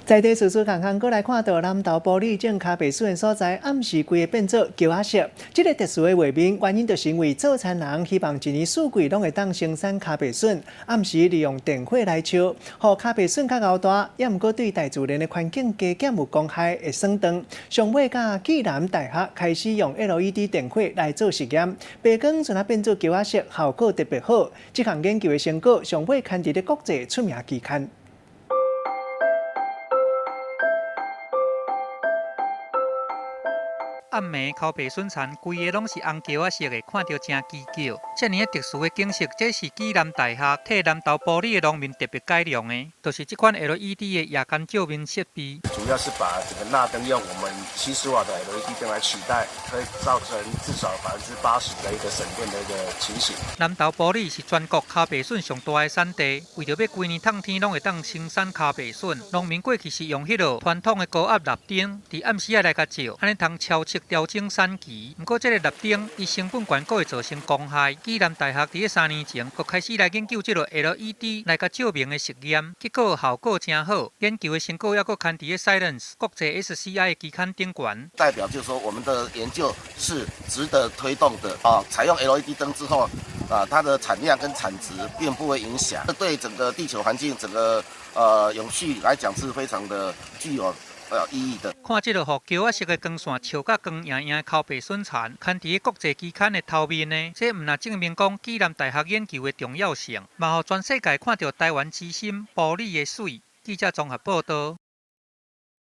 在地叔叔看看，过来看到南投玻璃种咖啡笋的所在，暗时规个变做桥仔色。这个特殊的画面，原因就是因为做田人希望一年四季拢会当生产咖啡笋，暗时利用电火来烧，让咖啡笋较熬大，也毋过对大自然的环境加减有公害会省长。上尾甲暨南大学开始用 LED 电火来做实验，白光让它变做桥仔色，效果特别好。这项研究的成果上尾刊伫咧国际出名期刊。暗暝靠白笋田，规个拢是红桥仔色的，看着真奇巧。这呢特殊的景色，这是暨南大学替南投玻璃的农民特别改良的，就是这款 LED 的夜间照明设备。主要是把这个钠灯用我们70瓦的 LED 灯来取代，可以造成至少80%的一个省电的一个情形。南投玻璃是全国咖啡笋上大的产地，为着要规年烫天拢会当生产咖啡笋，农民过去是用迄落传统的高压蜡灯，伫暗时来甲照，安尼通超测调整产期。不过这个蜡灯伊成本高，佫会造成公害。暨南大学伫咧3年前，佫开始来研究这个 LED 来甲照明的实验，结果效果真好。研究的成果还佫刊伫咧 Science 国际 SCI 的期刊顶悬。代表就是说，我们的研究是值得推动的啊！采用 LED 灯之后，它的产量跟产值并不会影响，这对整个地球环境、整个永续来讲是非常的具有意义的。看这个互桥仔色的光线照甲光莹莹的靠背笋田，刊伫国际期刊的头面呢，这毋但证明讲暨南大学研究的重要性，嘛互全世界看到台湾之心玻璃的水。记者综合报道。